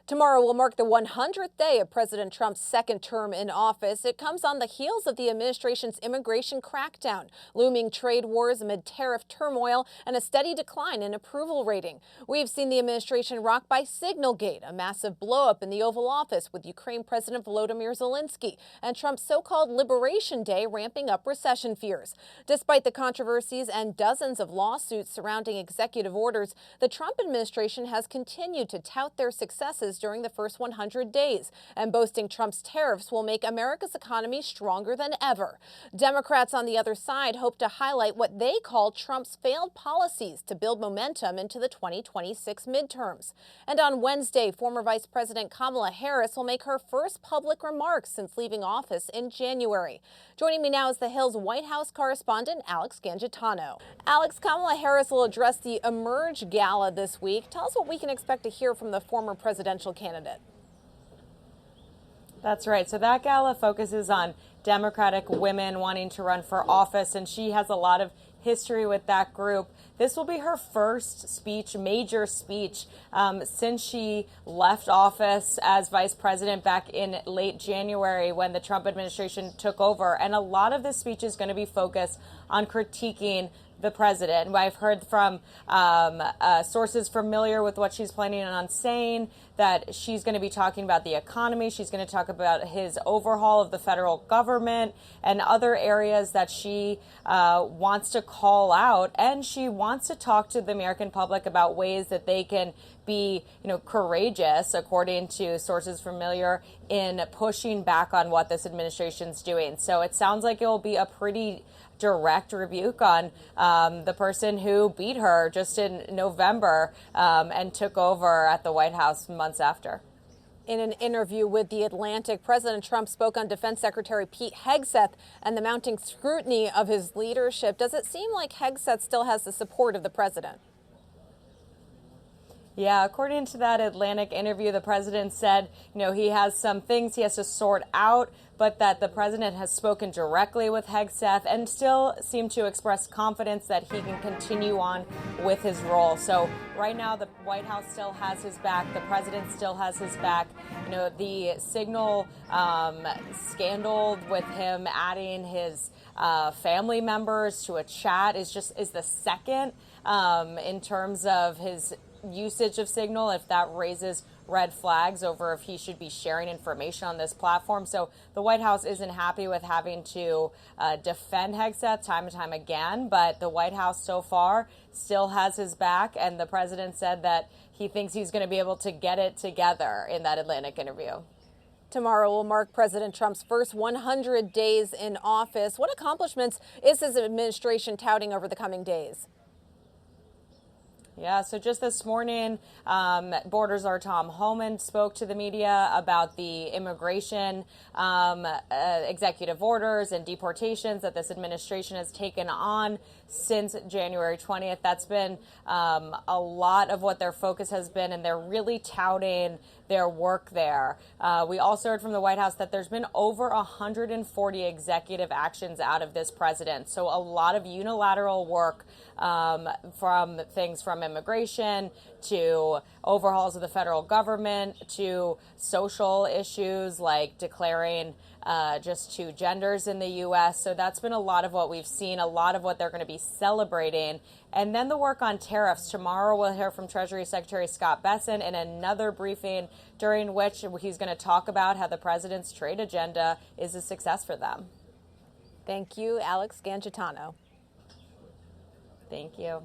Tomorrow will mark the 100th day of President Trump's second term in office. It comes on the heels of the administration's immigration crackdown, looming trade wars amid tariff turmoil, and a steady decline in approval rating. We've seen the administration rocked by Signalgate, a massive blowup in the Oval Office with Ukraine President Volodymyr Zelensky, and Trump's so-called Liberation Day ramping up recession fears. Despite the controversies and dozens of lawsuits surrounding executive orders, the Trump administration has continued to tout their successes during the first 100 days, and boasting Trump's tariffs will make America's economy stronger than ever. Democrats on the other side hope to highlight what they call Trump's failed policies to build momentum into the 2026 midterms. And on Wednesday, former Vice President Kamala Harris will make her first public remarks since leaving office in January. Joining me now is the Hill's White House correspondent, Alex Gangitano. Alex, Kamala Harris will address the Emerge Gala this week. Tell us what we can expect to hear from the former presidential candidate. That's right. So that gala focuses on Democratic women wanting to run for office, and she has a lot of history with that group. This will be her first speech, major speech, since she left office as vice president back in late January when the Trump administration took over. And a lot of this speech is going to be focused on critiquing the president. I've heard from sources familiar with what she's planning on saying, that she's going to be talking about the economy. She's going to talk about his overhaul of the federal government and other areas that she wants to call out. And she wants to talk to the American public about ways that they can be, courageous, according to sources familiar, in pushing back on what this administration's doing. So it sounds like it will be a pretty direct rebuke on the person who beat her just in November and took over at the White House months after. In an interview with The Atlantic, President Trump spoke on Defense Secretary Pete Hegseth and the mounting scrutiny of his leadership. Does it seem like Hegseth still has the support of the president? Yeah, according to that Atlantic interview, the president said, he has some things he has to sort out, but that the president has spoken directly with Hegseth and still seemed to express confidence that he can continue on with his role. So right now, the White House still has his back. The president still has his back. The Signal scandal with him adding his family members to a chat is the second in terms of his usage of Signal, if that raises red flags over if he should be sharing information on this platform. So the White House isn't happy with having to defend Hegseth time and time again, but the White House so far still has his back, and the president said that he thinks he's going to be able to get it together in that Atlantic interview. Tomorrow will mark President Trump's first 100 days in office. What accomplishments is his administration touting over the coming days? Yeah, so just this morning, Borders Czar Tom Homan spoke to the media about the immigration executive orders and deportations that this administration has taken on since January 20th. That's been a lot of what their focus has been, and they're really touting their work there. We also heard from the White House that there's been over 140 executive actions out of this president. So a lot of unilateral work from things from immigration to overhauls of the federal government to social issues like declaring just two genders in the U.S. So that's been a lot of what we've seen, a lot of what they're going to be celebrating. And then the work on tariffs. Tomorrow we'll hear from Treasury Secretary Scott Bessent in another briefing during which he's going to talk about how the president's trade agenda is a success for them. Thank you, Alex Gangitano. Thank you.